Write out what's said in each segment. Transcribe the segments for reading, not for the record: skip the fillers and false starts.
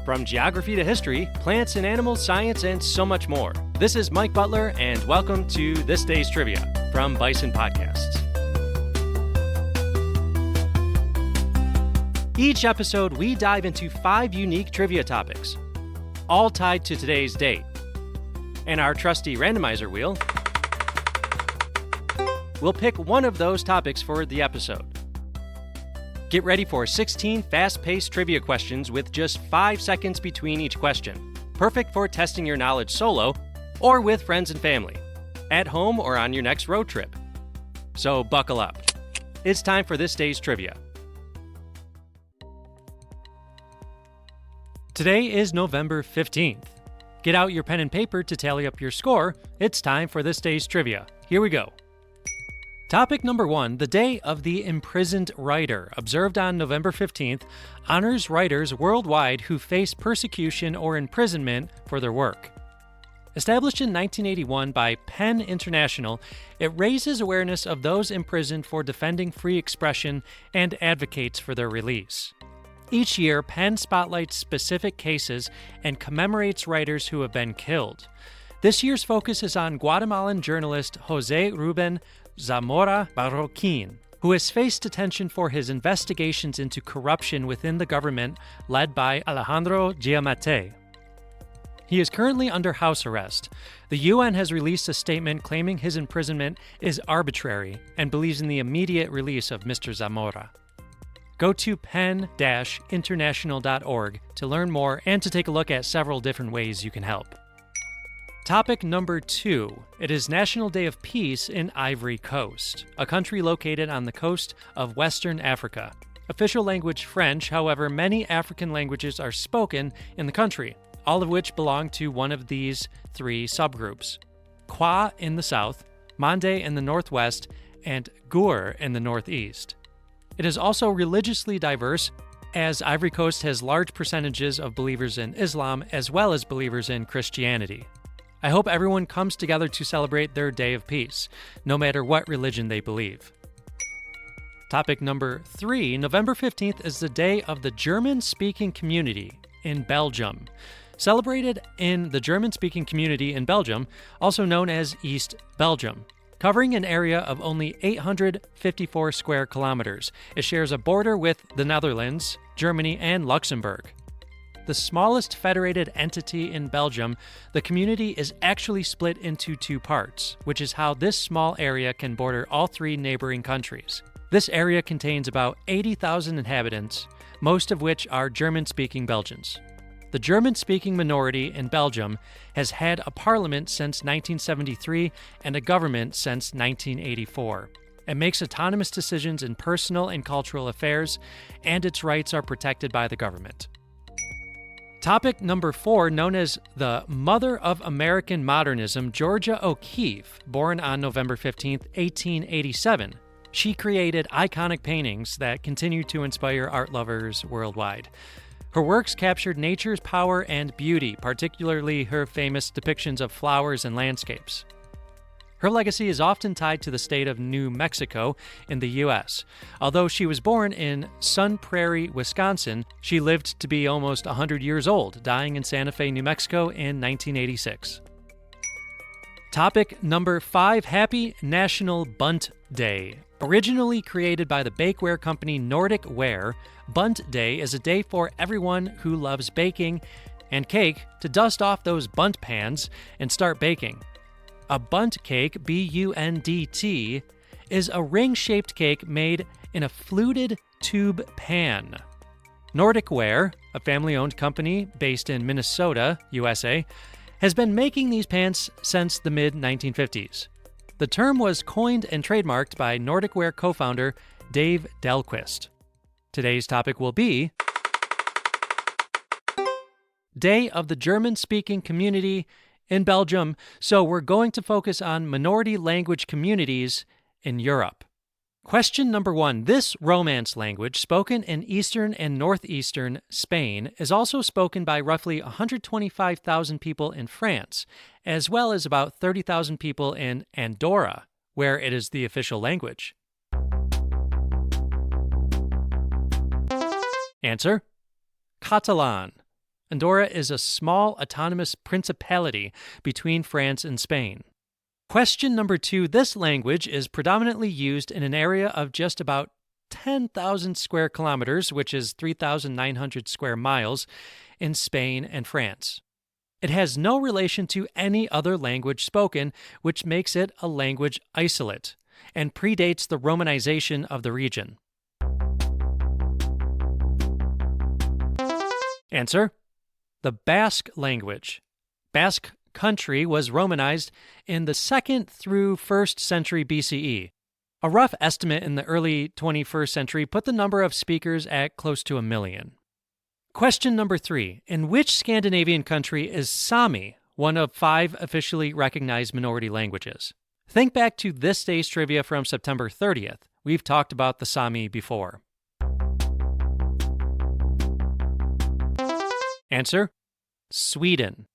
From geography to history, plants and animals, science, and so much more. This is Mike Butler, and welcome to this day's trivia from Bison Podcasts. Each episode, we dive into 5 unique trivia topics, all tied to today's date. And our trusty randomizer wheel will pick one of those topics for the episode. Get ready for 16 fast-paced trivia questions with just 5 seconds between each question. Perfect for testing your knowledge solo or with friends and family, at home or on your next road trip. So buckle up. It's time for this day's trivia. Today is November 15th. Get out your pen and paper to tally up your score. It's time for this day's trivia. Here we go. Topic number 1, the Day of the Imprisoned Writer, observed on November 15th, honors writers worldwide who face persecution or imprisonment for their work. Established in 1981 by PEN International, it raises awareness of those imprisoned for defending free expression and advocates for their release. Each year, PEN spotlights specific cases and commemorates writers who have been killed. This year's focus is on Guatemalan journalist José Rubén Zamora Barroquín, who has faced detention for his investigations into corruption within the government led by Alejandro Giammattei. He is currently under house arrest. The UN has released a statement claiming his imprisonment is arbitrary and believes in the immediate release of Mr. Zamora. Go to pen-international.org to learn more and to take a look at several different ways you can help. Topic number 2. It is National Day of Peace in Ivory Coast, a country located on the coast of Western Africa. Official language French, however, many African languages are spoken in the country, all of which belong to one of these 3 subgroups: Kwa in the south, Mande in the northwest, and Gur in the northeast. It is also religiously diverse, as Ivory Coast has large percentages of believers in Islam as well as believers in Christianity. I hope everyone comes together to celebrate their Day of Peace, no matter what religion they believe. Topic number 3, November 15th is the Day of the German-Speaking Community in Belgium. Celebrated in the German-speaking community in Belgium, also known as East Belgium. Covering an area of only 854 square kilometers, it shares a border with the Netherlands, Germany, and Luxembourg. The smallest federated entity in Belgium, the community is actually split into 2 parts, which is how this small area can border all 3 neighboring countries. This area contains about 80,000 inhabitants, most of which are German-speaking Belgians. The German-speaking minority in Belgium has had a parliament since 1973 and a government since 1984. It makes autonomous decisions in personal and cultural affairs, and its rights are protected by the government. Topic number 4, known as the Mother of American Modernism, Georgia O'Keeffe, born on November 15, 1887. She created iconic paintings that continue to inspire art lovers worldwide. Her works captured nature's power and beauty, particularly her famous depictions of flowers and landscapes. Her legacy is often tied to the state of New Mexico in the U.S. Although she was born in Sun Prairie, Wisconsin, she lived to be almost 100 years old, dying in Santa Fe, New Mexico in 1986. Topic number 5, Happy National Bundt Day. Originally created by the bakeware company Nordic Ware, Bundt Day is a day for everyone who loves baking and cake to dust off those Bundt pans and start baking. A Bundt cake, B-U-N-D-T, is a ring-shaped cake made in a fluted tube pan. Nordic Ware, a family-owned company based in Minnesota, USA, has been making these pans since the mid-1950s. The term was coined and trademarked by Nordic Ware co-founder Dave Dahlquist. Today's topic will be Day of the German-Speaking Community in Belgium, so we're going to focus on minority language communities in Europe. Question number 1. This Romance language, spoken in eastern and northeastern Spain, is also spoken by roughly 125,000 people in France, as well as about 30,000 people in Andorra, where it is the official language. Answer: Catalan. Andorra is a small autonomous principality between France and Spain. Question number 2. This language is predominantly used in an area of just about 10,000 square kilometers, which is 3,900 square miles, in Spain and France. It has no relation to any other language spoken, which makes it a language isolate, and predates the Romanization of the region. Answer: the Basque language. Basque country was Romanized in the 2nd through 1st century BCE. A rough estimate in the early 21st century put the number of speakers at close to 1 million. Question number 3. In which Scandinavian country is Sami one of 5 officially recognized minority languages? Think back to this day's trivia from September 30th. We've talked about the Sami before. Answer: Sweden.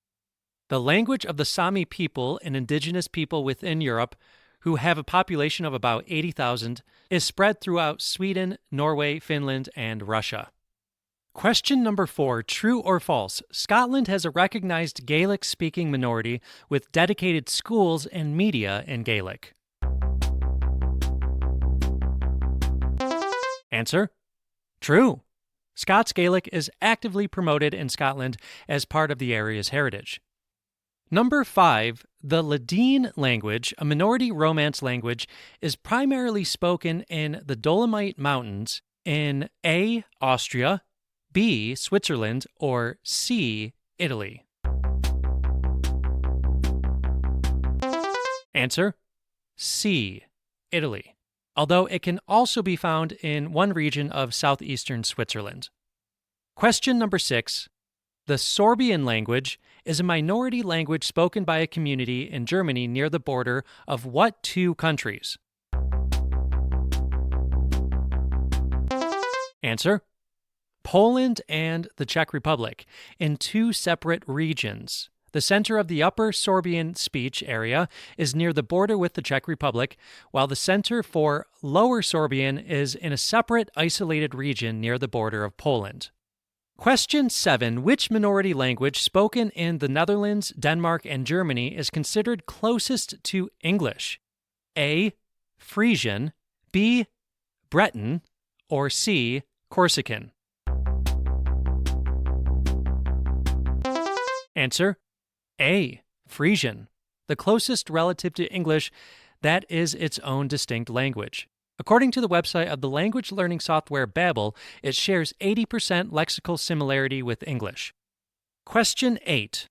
The language of the Sami people, an indigenous people within Europe who have a population of about 80,000, is spread throughout Sweden, Norway, Finland, and Russia. Question number 4. True or false? Scotland has a recognized Gaelic-speaking minority with dedicated schools and media in Gaelic. Answer: True. Scots Gaelic is actively promoted in Scotland as part of the area's heritage. Number 5, the Ladine language, a minority Romance language, is primarily spoken in the Dolomite Mountains in A, Austria, B, Switzerland, or C, Italy. Answer: C, Italy, although it can also be found in one region of southeastern Switzerland. Question number 6. The Sorbian language is a minority language spoken by a community in Germany near the border of what 2 countries? Answer: Poland and the Czech Republic, in 2 separate regions. The center of the Upper Sorbian speech area is near the border with the Czech Republic, while the center for Lower Sorbian is in a separate, isolated region near the border of Poland. Question 7. Which minority language spoken in the Netherlands, Denmark, and Germany is considered closest to English? A, Frisian, B, Breton, or C, Corsican? Answer: A, Frisian. The closest relative to English that is its own distinct language. According to the website of the language learning software Babbel, it shares 80% lexical similarity with English. Question 8.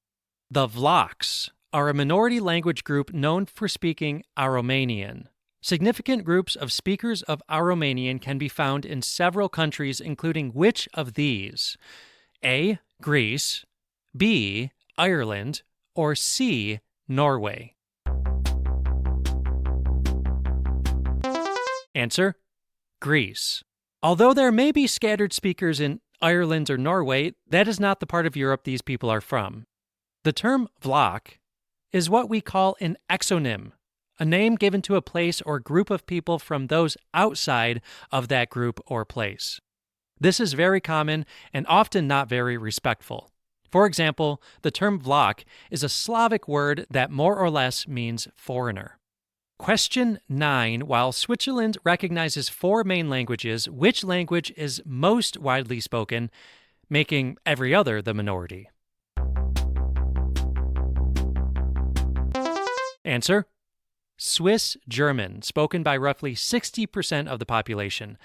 The Vlachs are a minority language group known for speaking Aromanian. Significant groups of speakers of Aromanian can be found in several countries, including which of these? A, Greece, B, Ireland, or C, Norway? Answer: Greece. Although there may be scattered speakers in Ireland or Norway, that is not the part of Europe these people are from. The term Vlach is what we call an exonym, a name given to a place or group of people from those outside of that group or place. This is very common and often not very respectful. For example, the term Vlach is a Slavic word that more or less means foreigner. Question 9. While Switzerland recognizes 4 main languages, which language is most widely spoken, making every other the minority? Answer: Swiss German, spoken by roughly 60% of the population.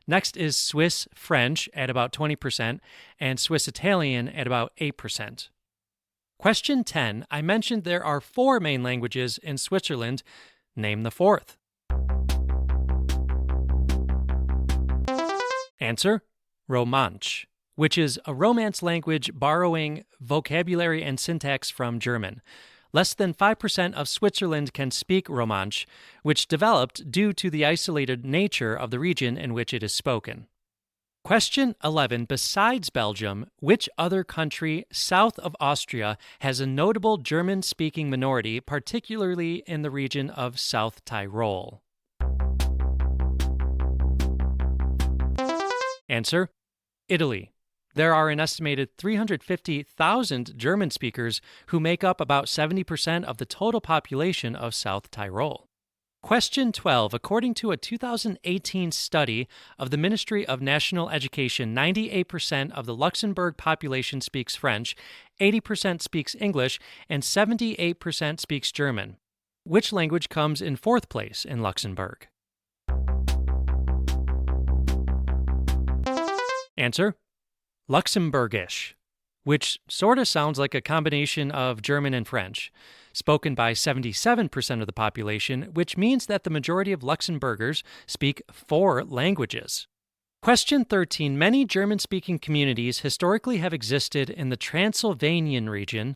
Next is Swiss French at about 20%, and Swiss Italian at about 8%. Question 10. I mentioned there are 4 main languages in Switzerland. Name the 4th. Answer: Romansch, which is a Romance language borrowing vocabulary and syntax from German. Less than 5% of Switzerland can speak Romansch, which developed due to the isolated nature of the region in which it is spoken. Question 11. Besides Belgium, which other country south of Austria has a notable German-speaking minority, particularly in the region of South Tyrol? Answer: Italy. There are an estimated 350,000 German speakers who make up about 70% of the total population of South Tyrol. Question 12. According to a 2018 study of the Ministry of National Education, 98% of the Luxembourg population speaks French, 80% speaks English, and 78% speaks German. Which language comes in fourth place in Luxembourg? Answer: Luxembourgish, which sort of sounds like a combination of German and French, spoken by 77% of the population, which means that the majority of Luxembourgers speak 4 languages. Question 13. Many German-speaking communities historically have existed in the Transylvanian region.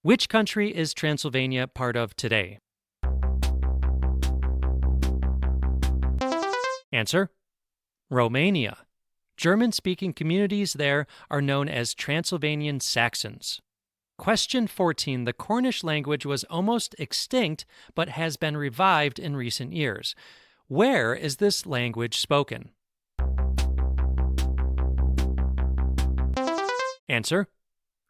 Which country is Transylvania part of today? Answer: Romania. German-speaking communities there are known as Transylvanian Saxons. Question 14. The Cornish language was almost extinct but has been revived in recent years. Where is this language spoken? Answer: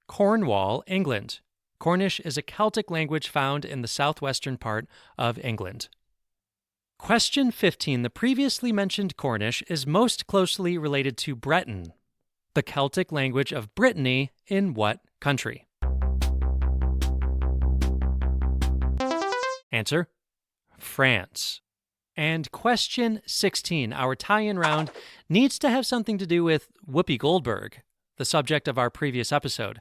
Cornwall, England. Cornish is a Celtic language found in the southwestern part of England. Question 15. The previously mentioned Cornish is most closely related to Breton, the Celtic language of Brittany, in what country? Answer: France. And question 16. Our tie-in round needs to have something to do with Whoopi Goldberg, the subject of our previous episode.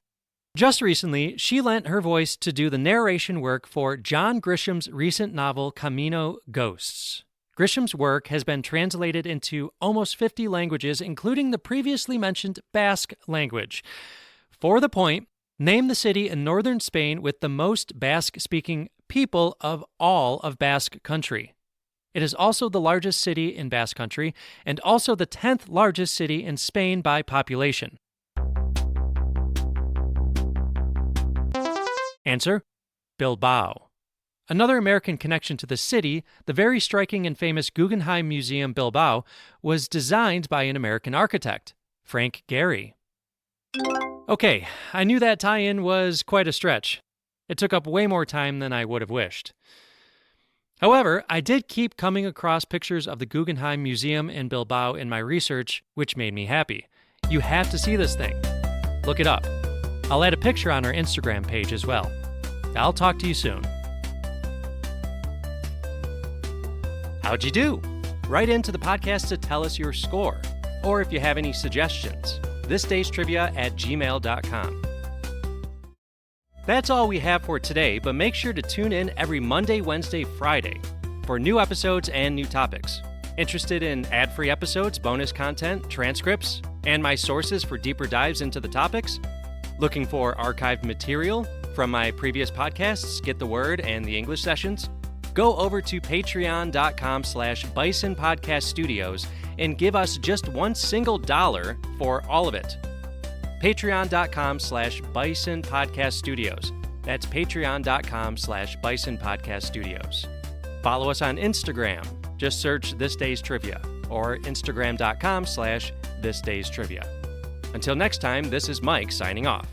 Just recently, she lent her voice to do the narration work for John Grisham's recent novel Camino Ghosts. Grisham's work has been translated into almost 50 languages, including the previously mentioned Basque language. For the point, name the city in northern Spain with the most Basque-speaking people of all of Basque Country. It is also the largest city in Basque Country and also the 10th largest city in Spain by population. Answer: Bilbao. Another American connection to the city, the very striking and famous Guggenheim Museum Bilbao, was designed by an American architect, Frank Gehry. Okay, I knew that tie-in was quite a stretch. It took up way more time than I would have wished. However, I did keep coming across pictures of the Guggenheim Museum in Bilbao in my research, which made me happy. You have to see this thing. Look it up. I'll add a picture on our Instagram page as well. I'll talk to you soon. How'd you do? Write into the podcast to tell us your score, or if you have any suggestions, thisdaystrivia@gmail.com. That's all we have for today, but make sure to tune in every Monday, Wednesday, Friday for new episodes and new topics. Interested in ad-free episodes, bonus content, transcripts, and my sources for deeper dives into the topics? Looking for archived material from my previous podcasts, Get the Word, and the English sessions? Go over to patreon.com/Bison Podcast Studios and give us just $1 single for all of it. Patreon.com/Bison Podcast Studios. That's patreon.com/Bison Podcast Studios. Follow us on Instagram. Just search This Day's Trivia or Instagram.com/This Day's Trivia. Until next time, this is Mike signing off.